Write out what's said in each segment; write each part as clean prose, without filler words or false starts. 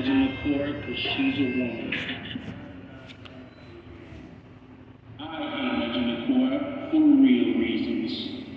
Legend of Korra because she's a woman. I hate Legend of Korra for real reasons.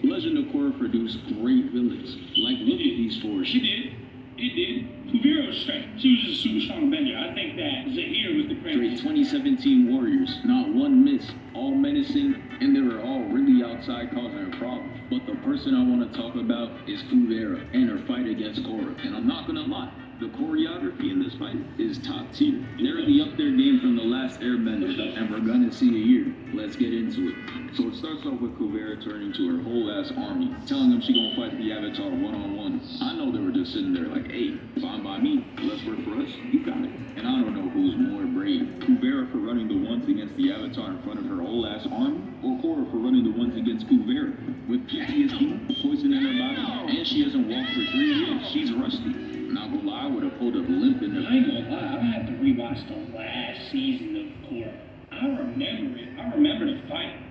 Legend of Korra produced great villains. Like, look at these four. She did. It did. Kuvira was straight. She was just a super strong bender. I think that Zahir was the Straight craziest. 2017 warriors, not one miss, all menacing, and they were all really outside causing a problem. But the person I want to talk about is Kuvira and her fight against Korra. And I'm not gonna lie, the choreography in this fight is top tier. They're the up there game from the last Airbender, and we're gonna see it here. Let's get into it. So it starts off with Kuvira turning to her whole ass army, telling them she gonna fight the Avatar one-on-one. I know they were just sitting there like, hey, fine by me, let's work for us, you got it. And I don't know who's more brave, Kuvira for running the ones against the Avatar in front of her whole ass army, or Korra for running the ones against Kuvira. With PTSD, poison in her body, and she hasn't walked for 3 years, she's rusty. Not gonna lie, I would have pulled up limp in her. I ain't gonna lie, I'm gonna have to rewatch the last season of Korra. I remember it. I remember the fight.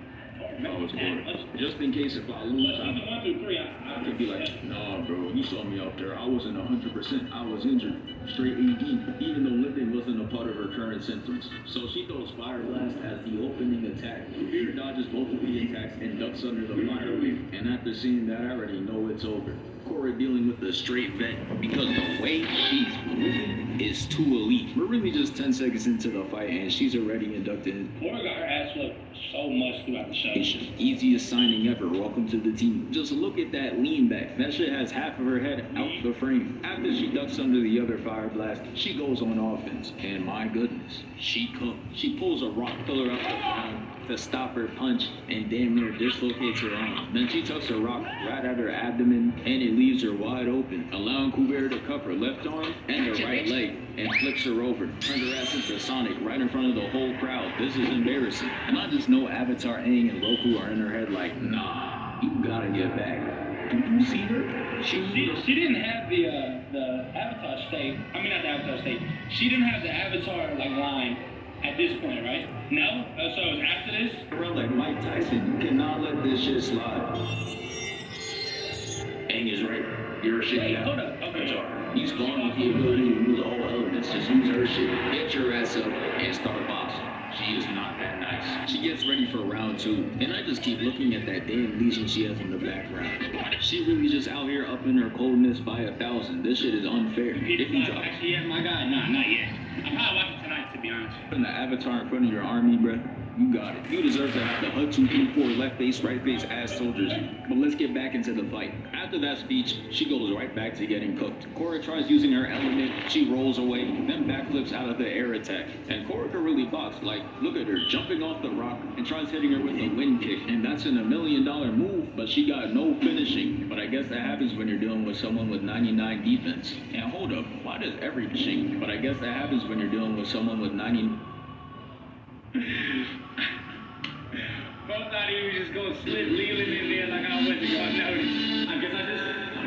Oh, it's Korra. Just in case if I lose, Season 1 through 3, I could be like, nah, bro, you saw me out there. I wasn't 100%. I was injured. Straight AD, even though limping wasn't a part of her current symptoms. So she throws Fire Blast as the opening attack. Kuvira dodges both of the attacks and ducks under the fire wave. And after seeing that, I already know it's over. Korra dealing with the straight vet because the way she's moving is too elite. We're really just 10 seconds into the fight and she's already inducted. Korra got her ass whooped so much throughout the show. Easiest signing ever. Welcome to the team. Just look at that lean back. That shit has half of her head out the frame. After she ducks under the other Fire Blast, she goes on offense. And my goodness, she cooked. She pulls a rock pillar up the ground to stop her punch and damn near dislocates her arm. Then she tucks a rock right at her abdomen and it leaves her wide open, allowing Kuvira to cuff her left arm and her right leg and flips her over. Turns her ass into Sonic right in front of the whole crowd. This is embarrassing. And I just know Avatar, Aang, and Roku are in her head like, nah, you gotta get back. Did you see her? She didn't have the Avatar state. I mean, not the Avatar state. She didn't have the Avatar like line at this point, right? No? So it was after this? Bro, like Mike Tyson, you cannot let this shit slide. Aang is right. You're a shit. Wait, hold up. Okay. He's born with the ability to use all elements. Just use her shit. Get your ass up and start boxing. She is not that nice. She gets ready for round 2, and I just keep looking at that damn lesion she has in the background. She really just out here upping her coldness by 1,000. This shit is unfair. If he drops, Actually, yeah, my God, nah, not yet. I'll probably watch it tonight, to be honest. putting the Avatar in front of your army, bruh, you got it. You deserve to have the HUD 234 left face, right face ass soldiers. But let's get back into the fight. After that speech, she goes right back to getting cooked. Korra tries using her element, she rolls away, then backflips out of the air attack. And Korra can really box. Like, look at her jumping off the rock and tries hitting her with a wind kick. And that's an $1 million move, but she got no finishing. But I guess that happens when you're dealing with someone with 99 defense. And hold up, why does every finishing? But I guess that happens when you're dealing with someone with 90. Both thought he was just going to slip Leland in there like I went to go. I noticed. I guess I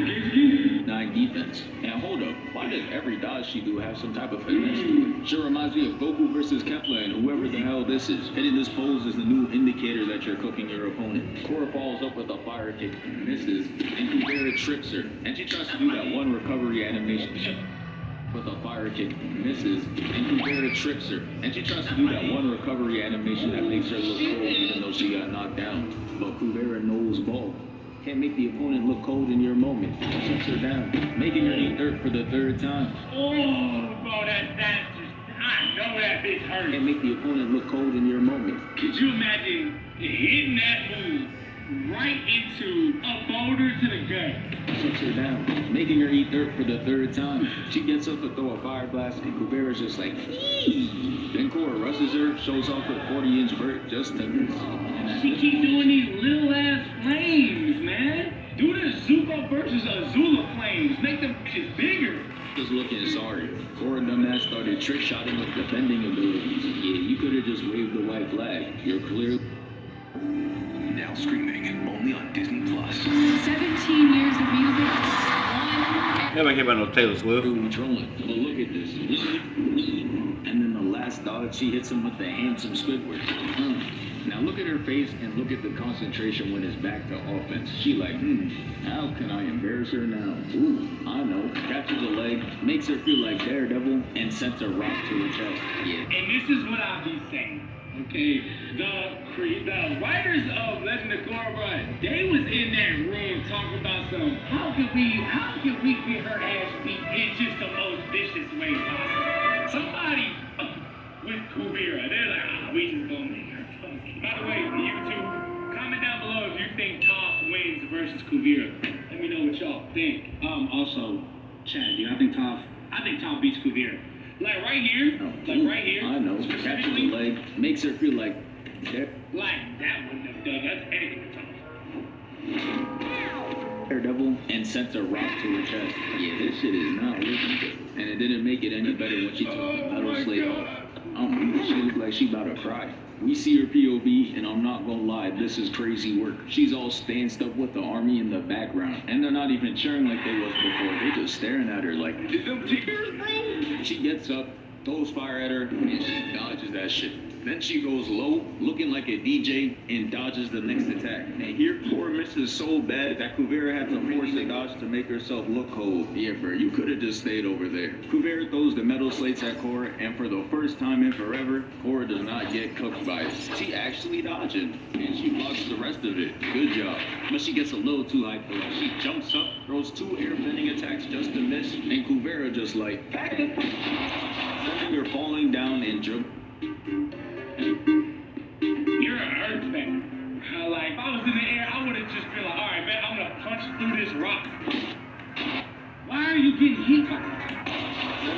just gave 9 defense. And hold up, why does every dodge she do have some type of finesse to it? Sure reminds me of Goku versus Kefla and whoever the hell this is. Hitting this pose is the new indicator that you're cooking your opponent. Korra follows up with a fire kick, misses, and Kuvira trips her. And she tries to do that one recovery animation. With a fire kick, misses, and Kuvira trips her. And she tries to do that one recovery animation that makes her look cold even though she got knocked down. But Kuvira knows ball. Can't make the opponent look cold in your moment. Shuts her down, making her eat dirt for the 3rd time. Oh, bro, that just, I know that bitch hurt. Can't make the opponent look cold in your moment. Could you imagine hitting that move right into a boulder to the gut? Shuts her down, making her eat dirt for the 3rd time. She gets up to throw a fire blast, and Kuvira's just like, eee. Then Korra rushes her, shows off her 40-inch vert just to miss. She keep doing these little ass flames, man. Do the Zuko versus Azula flames. Make them bitches bigger. Just looking sorry. Korra dumbass started trick shotting with defending abilities. Yeah, you could have just waved the white flag. You're clear. Now streaming only on Disney Plus. 17 years of music, one Nobody care about no Taylor Swift. Really trolling. But look at this. And then the last dodge, she hits him with the handsome Squidward. Now look at her face and look at the concentration when it's back to offense. She like, how can I embarrass her now? Ooh, I know. Catches a leg, makes her feel like Daredevil, and sends a rock to her chest. Yeah. And this is what I'll be saying. Okay, the writers of Legend of Korra, they was in that room talking about how can we get her ass beat in just the most vicious way possible. Somebody with Kuvira, they're like, we just gonna make her funky. By the way, you two, comment down below if you think Toph wins versus Kuvira. Let me know what y'all think. Also, Chad, I think Toph beats Kuvira. Like right here, I know. Catches a leg, makes her feel like like that wouldn't have done. That's anything to Daredevil, and sends a rock to her chest. Yeah, this shit is not looking good. And it didn't make it any better when she took the metal slate off. She looked like she about to cry. We see her POV, and I'm not gonna lie, this is crazy work. She's all stanced up with the army in the background, and they're not even cheering like they was before. They're just staring at her like, is them tears, bro? She gets up, throws fire at her, and she dodges that shit. Then she goes low, looking like a DJ, and dodges the next attack. And here, Korra misses so bad that Kuvira had to force a dodge to make herself look cold. Yeah, bro, you could have just stayed over there. Kuvira throws the metal slates at Korra, and for the first time in forever, Korra does not get cooked by it. She actually dodging, and she blocks the rest of it. Good job. But she gets a little too hyped for it. She jumps up, throws 2 airbending attacks just to miss, and Kuvira just like, back it. Sending her falling down and jumping. You're an earthbender. Like, if I was in the air, I would have just been like, all right, man, I'm going to punch through this rock. Why are you getting hit?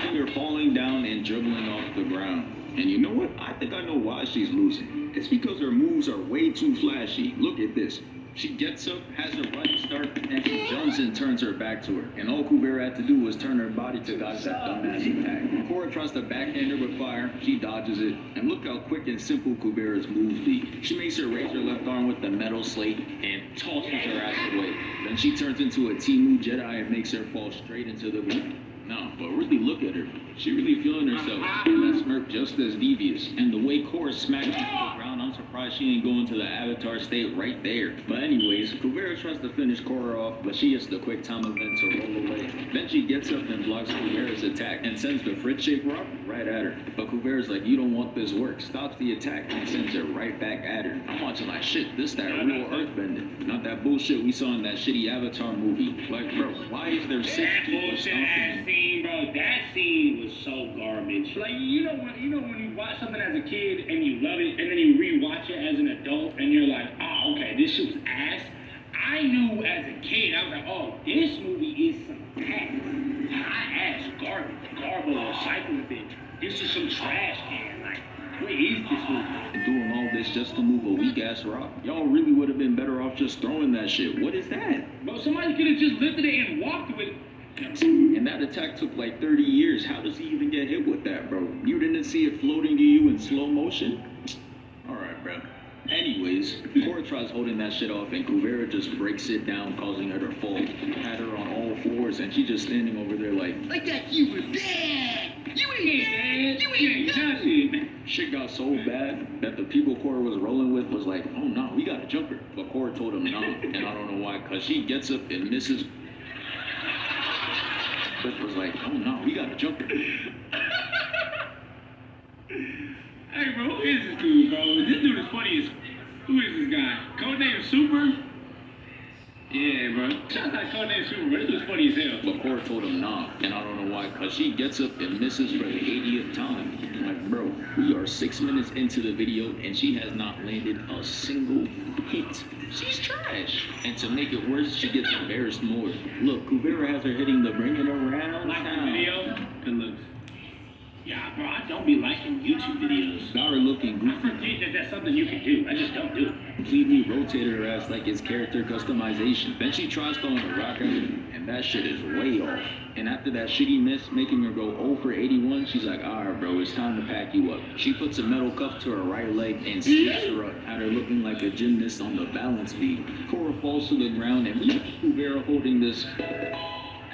Sending her falling down and dribbling off the ground. And you know what? I think I know why she's losing. It's because her moves are way too flashy. Look at this. She gets up, has a running start, and she jumps and turns her back to her. And all Kuvira had to do was turn her body to dodge that dumbass attack. Korra tries to backhand her with fire, she dodges it. And look how quick and simple Kuvira's moves be. She makes her raise her left arm with the metal slate and tosses her ass away. Then she turns into a Temu Jedi and makes her fall straight into the ground. No, but really look at her. She really feeling herself. And that smirk just as devious. And the way Korra smacks her to the ground, I'm surprised she ain't going to the Avatar state right there. But anyways, Kuvira tries to finish Korra off, but she hits the quick time event to roll away. Then she gets up and blocks Kuvira's attack and sends the Fritz-shaped rock right at her. But Kuvira's like, you don't want this work. Stops the attack and sends it right back at her. I'm watching like, shit, this that real earthbending. Not that bullshit we saw in that shitty Avatar movie. Like, bro, why is there 6 people stomping? Bro, that scene was so garbage. Like, you know when you watch something as a kid and you love it, and then you rewatch it as an adult, and you're like, oh, okay, this shit was ass. I knew as a kid, I was like, oh, this movie is some ass. High ass garbage, garble or cycle with it. This is some trash can. Like, what is this movie? Doing all this just to move a weak ass rock. Y'all really would have been better off just throwing that shit. What is that? Bro, somebody could have just lifted it and walked with it. And that attack took like 30 years. How does he even get hit with that, bro? You didn't see it floating to you in slow motion? Alright, bro. Anyways, Korra tries holding that shit off, and Kuvira just breaks it down, causing her to fall. Had her on all fours, and she's just standing over there like that you were bad! You ain't bad! You ain't nothing! Shit got so bad that the people Korra was rolling with was like, oh no, we gotta jump her. But Korra told him no, and I don't know why, cause she gets up and misses. But was like, oh no, we gotta jump her. Hey, bro, who is this dude, bro? This dude is funny as... Who is this guy? Codename Super? Yeah, bro. Shout out Codename Super, bro. This dude's funny as hell. But Korra told him nah, and I don't know why, cause she gets up and misses for the 80th time. Like, bro, we are 6 minutes into the video, and she has not landed a single hit. She's trash. And to make it worse, she gets embarrassed more. Look, Kuvira has her hitting the bring it around Like the town. video? It looks... Yeah, bro, I don't be liking YouTube videos. Got her looking I goofy. forget that that's something you can do. I just don't do it. Completely rotated her ass like it's character customization. Then she tries throwing a rock at her, and that shit is way off. And after that shitty miss, making her go 0 for 81, she's like, alright bro, it's time to pack you up. She puts a metal cuff to her right leg and sneaks her up, had her looking like a gymnast on the balance beam. Korra falls to the ground, and we have Kuvira holding this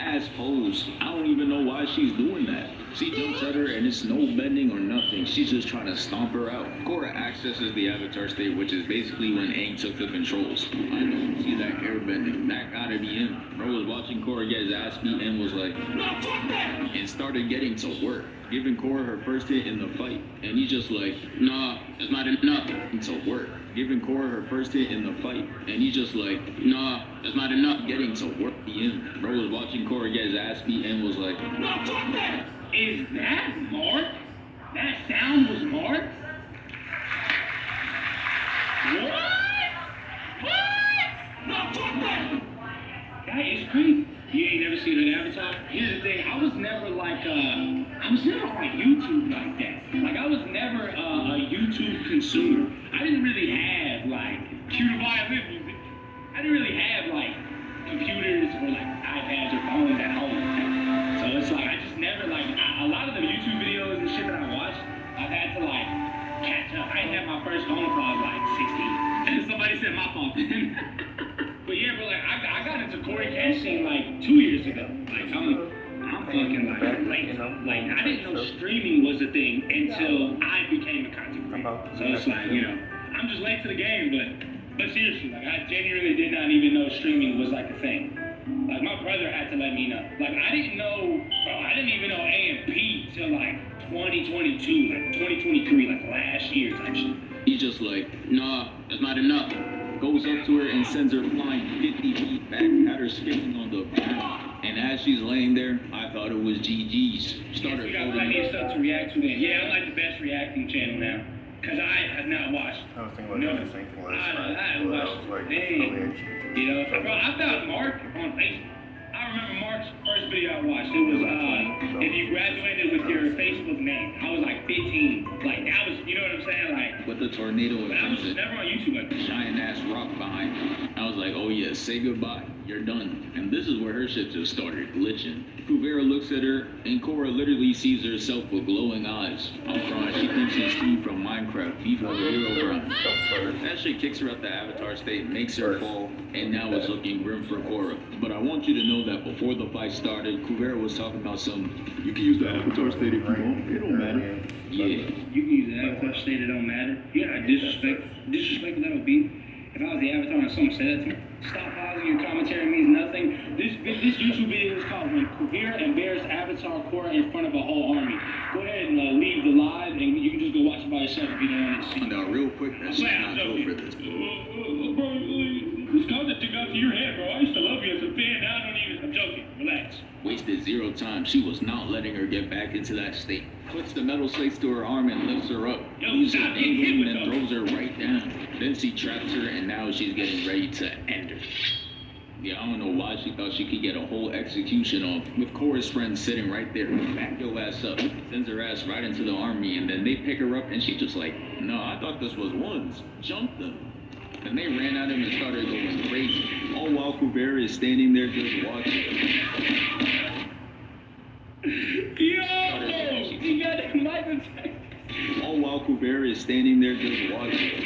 ass pose. I don't even know why she's doing that. She jumps at her and it's no bending or nothing. She's just trying to stomp her out. Korra accesses the Avatar state, which is basically when Aang took the controls. I know, see that air bending. That gotta be him. Bro was watching Korra get his ass beat and was like, no, fuck that! And started getting to work, giving Korra her first hit in the fight. And he's just like, nah, it's not enough. To work, giving Korra her first hit in the fight. And he's just like, nah, that's not enough. Getting to work the end. Bro was watching Korra get his ass beat and was like, no, fuck that! Is that Mark? That sound was Mark? What? No, fuck that! That is crazy. You ain't never seen an Avatar? Here's the thing, I was never on YouTube like that. Like, I was never a YouTube consumer. I didn't really have, like, cue the violin music. I didn't really have, like, computers or, like, iPads or phones at home. So it's like, I just never, like, a lot of the YouTube videos and shit that I watched, I've had to, like, catch up. I didn't have my first phone until I was, like, 16. And somebody said my fault then. But yeah, but like I got into Corey Cashin like 2 years ago. Like I'm fucking like late. Like I didn't know streaming was a thing until I became a content creator. So it's like, you know, I'm just late to the game, but seriously, like I genuinely did not even know streaming was like a thing. Like my brother had to let me know. Like I didn't even know AMP till like 2022, like 2023, like last year type shit. He's just like, nah, that's not enough. Goes up to her and sends her flying 50 feet back, had her spinning on the ground. And as she's laying there, I thought it was GG's. Started you got plenty of stuff to react to then. Yeah, I'm like the best reacting channel now. Because I have not watched. I was thinking about doing the same thing last night. I watched. Like, Dang. You know, bro, I found Mark on Facebook. I remember Mark's first video I watched. It was, if you graduated with your Facebook name. I was like 15. Like, that was, you know what I'm saying? Like, with the tornado but I was never on YouTube like that. giant ass rock behind me. I was like, oh yeah, say goodbye. You're done. And this is where her shit just started glitching. Kuvera looks at her, and Korra literally sees herself with glowing eyes. I'm crying. She thinks she's Steve from Minecraft, FIFA Hero Grind. That shit kicks her out the Avatar state, makes her fall, and now it's looking grim for Korra. But I want you to know that before the fight started, Kuvera was talking about some, you can use the Avatar state if you want, it don't matter. Yeah. You can use the Avatar state, it don't matter. You know how disrespectful that would be? If I was the Avatar and someone said that to me, stop pausing, your commentary means nothing. This YouTube video is called When Kuvira Embarrassed Avatar Korra in Front of a Whole Army. Go ahead and leave the live, and you can just go watch it by yourself if you don't want to see it. Now, real quick, that's not go for this. Bro, this content took out to your head, bro. I used to love you as a fan, now I don't even. I'm joking. Relax. Wasted zero time. She was not letting her get back into that state. Puts the metal slates to her arm and lifts her up. Leaves her dangling and throws her right down. Then she traps her and now she's getting ready to end her. Yeah, I don't know why she thought she could get a whole execution off with Korra's friend sitting right there. Back your ass up. Sends her ass right into the army and then they pick her up and she just like, no, I thought this was ones. Jump them. And they ran at him and started going crazy. All while Kuvera is standing there just watching. He got a knife attack. All while Kuvera is standing there just watching.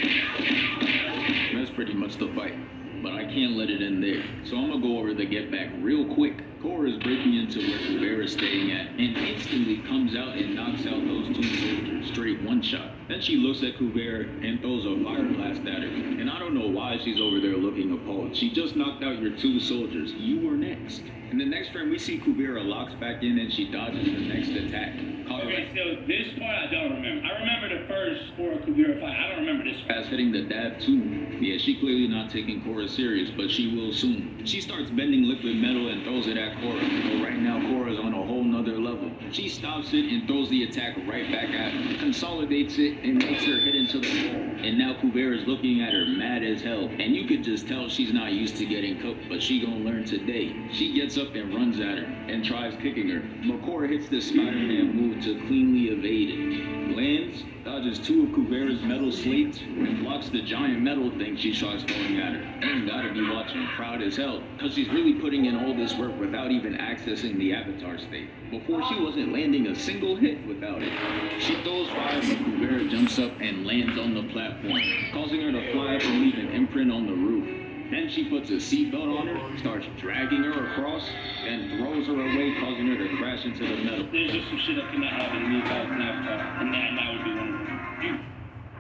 That's pretty much the fight. But I can't let it end there. So I'm gonna go over the get back real quick. Korra is breaking into where Kuvera is staying at and instantly comes out and knocks out those two soldiers straight one shot. Then she looks at Kuvera and throws a fire blast at her. And I don't know why she's over there looking appalled. She just knocked out your two soldiers. You were next. In the next frame, we see Kuvera locks back in and she dodges the next attack. Okay, so this part I don't remember. I remember the first Korra Kuvira fight. I don't remember this one. As hitting the dab too. Yeah, she clearly not taking Korra serious, but she will soon. She starts bending liquid metal and throws it at Korra. But right now, Korra is on a whole nother level. She stops it and throws the attack right back at her, consolidates it, and makes her hit into the wall. And now Kuvera is looking at her mad as hell. And you could just tell she's not used to getting cooked, but she gonna learn today. She gets up and runs at her and tries kicking her. But Korra hits this Spider-Man move to cleanly evade it. Lands, dodges two of Kuvera's metal slates, and blocks the giant metal thing she tries throwing at her. And gotta be watching proud as hell, cause she's really putting in all this work without even accessing the Avatar state. Before she wasn't landing a single hit without it. She throws fire, but Kuvera jumps up and lands on the platform, causing her to fly up and leave an imprint on the roof. Then she puts a seatbelt on her, starts dragging her across, then throws her away, causing her to crash into the metal. There's just some shit that cannot happen in me about an Avatar, and that would be one of them.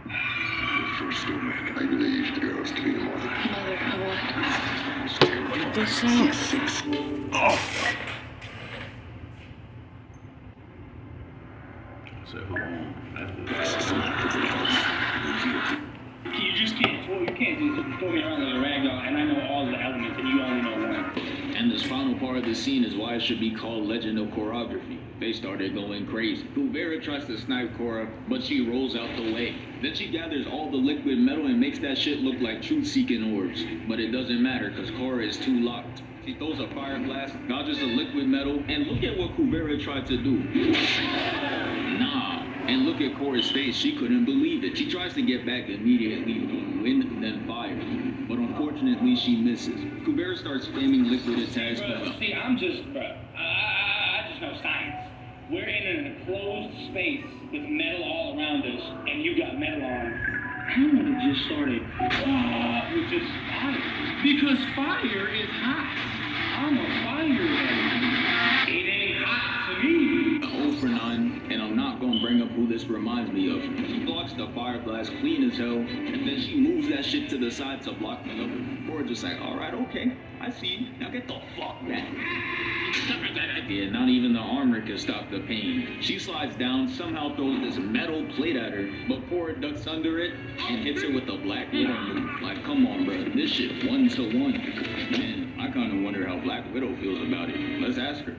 The first woman I believed girls to be the mother. Mother of what? Get this out. So who won? You just can't just throw me around like a rag doll, and I know all the elements, and you only know one. And this final part of the scene is why it should be called Legend of Choreography. They started going crazy. Kuvera tries to snipe Korra, but she rolls out the way. Then she gathers all the liquid metal and makes that shit look like truth-seeking orbs. But it doesn't matter, because Korra is too locked. She throws a fire blast, dodges the liquid metal, and look at what Kuvera tried to do. Nah. And look at Korra's face, she couldn't believe it. She tries to get back immediately, wind, then fire. But unfortunately, she misses. Kuvera starts spamming liquid attacks. See, I'm just, I just know science. We're in an enclosed space with metal all around us, and you got metal on. I would have just started with just fire. Because fire is hot. I'm a fireman. It ain't hot to me. 0 for 9, and I'm not gonna bring up who this reminds me of. She blocks the fire blast clean as hell, and then she moves that shit to the side to block the other. Or just like, alright, okay, I see you. Now get the fuck back. Yeah, not even the armor can stop the pain. She slides down, somehow throws this metal plate at her, but Korra ducks under it and hits her with a Black Widow move. Like, come on, bro, this shit 1-to-1. Man, I kinda wonder how Black Widow feels about it. Let's ask her.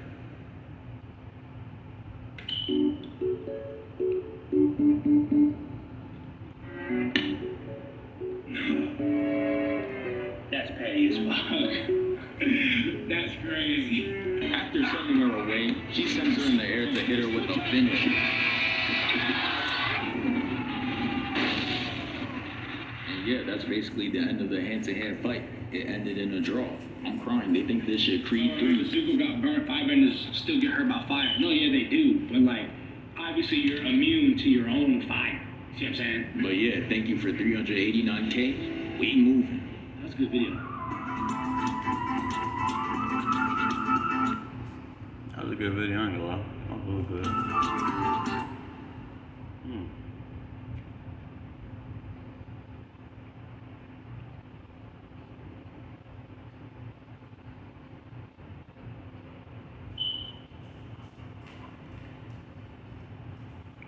That's petty as fuck. That's crazy. After sending her away, she sends her in the air to hit her with a finish. And yeah, that's basically the end of the hand-to-hand fight. It ended in a draw. I'm crying. They think this shit Creed 3. Zuko got burnt, firebenders still get hurt by fire. No, yeah, they do. But, like, obviously you're immune to your own fire. See what I'm saying? But yeah, thank you for 389K. We moving. That's a good video. That was a good video, I ain't gonna lie. That was really good.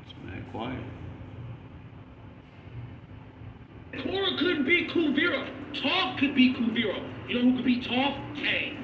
It's mad quiet. Korra could be Kuvira. Toph could be Kuvira. You know who could be Toph? Kang.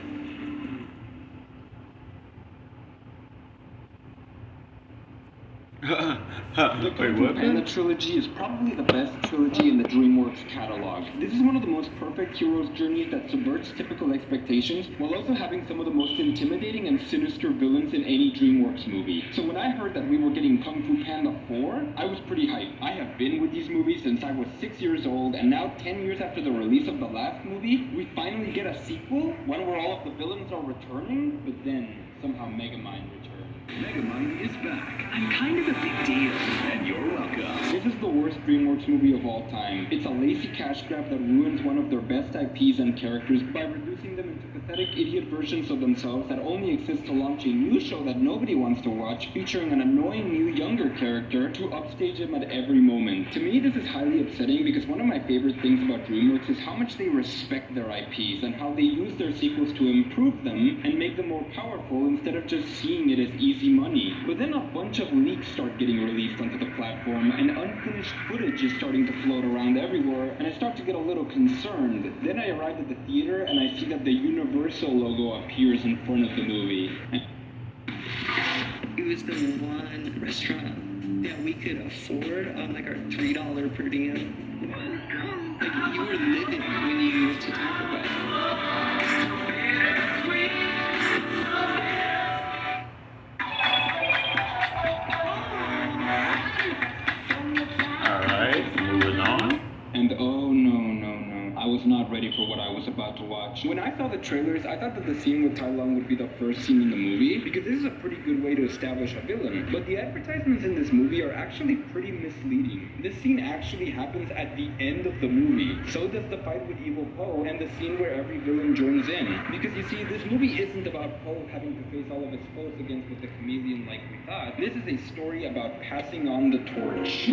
The Wait, Kung what? Fu Panda trilogy is probably the best trilogy in the DreamWorks catalog. This is one of the most perfect hero's journeys that subverts typical expectations, while also having some of the most intimidating and sinister villains in any DreamWorks movie. So when I heard that we were getting Kung Fu Panda 4, I was pretty hyped. I have been with these movies since I was 6 years old, and now 10 years after the release of the last movie, we finally get a sequel, one where all of the villains are returning, but then somehow Megamind returns. Megamind is back. I'm kind of a big deal. And you're welcome. This is the worst DreamWorks movie of all time. It's a lazy cash grab that ruins one of their best IPs and characters by reducing them into pathetic idiot versions of themselves that only exist to launch a new show that nobody wants to watch, featuring an annoying new younger character to upstage him at every moment. To me, this is highly upsetting because one of my favorite things about DreamWorks is how much they respect their IPs and how they use their sequels to improve them and make them more powerful instead of just seeing it as easy money. But then a bunch of leaks start getting released onto the platform, and unfinished footage is starting to float around everywhere, and I start to get a little concerned. Then I arrive at the theater, and I see that the Universal logo appears in front of the movie. It was the one restaurant that we could afford on like our $3 per diem. Like you were living when you went to Taco Bell. Alright, moving on. And oh no, I was was not ready for what I was about to watch. When I saw the trailers, I thought that the scene with Tai Lung would be the first scene in the movie, because this is a pretty good way to establish a villain. But the advertisements in this movie are actually pretty misleading. This scene actually happens at the end of the movie. So does the fight with Evil Po and the scene where every villain joins in. Because you see, this movie isn't about Po having to face all of his foes against with the chameleon like we thought. This is a story about passing on the torch.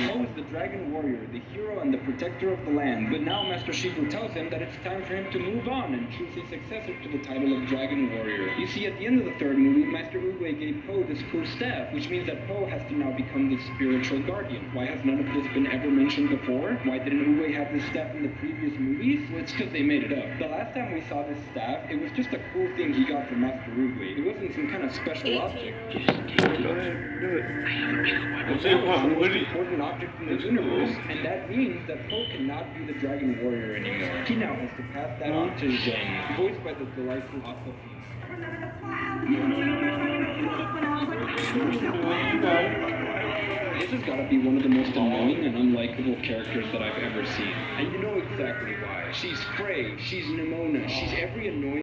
Po is the dragon warrior, the hero and the protector of the land. But now Master Shifu tells him that it's time for him to move on and choose a successor to the title of Dragon Warrior. You see, at the end of the third movie, Master Oogway gave Po this cool staff, which means that Po has to now become the spiritual guardian. Why has none of this been ever mentioned before? Why didn't Oogway have this staff in the previous movies? Well, it's because they made it up. The last time we saw this staff, it was just a cool thing he got from Master Oogway. It wasn't some kind of special object. Go ahead, do it. It's the most important object in the universe, and that means that Po cannot be the Dragon Warrior anymore. He now has to pass that on to Zheng, voiced by the delightful Aquafina. This has got to be one of the most annoying and unlikable characters that I've ever seen. And you know exactly why. She's Frey, she's Nimona, she's every annoying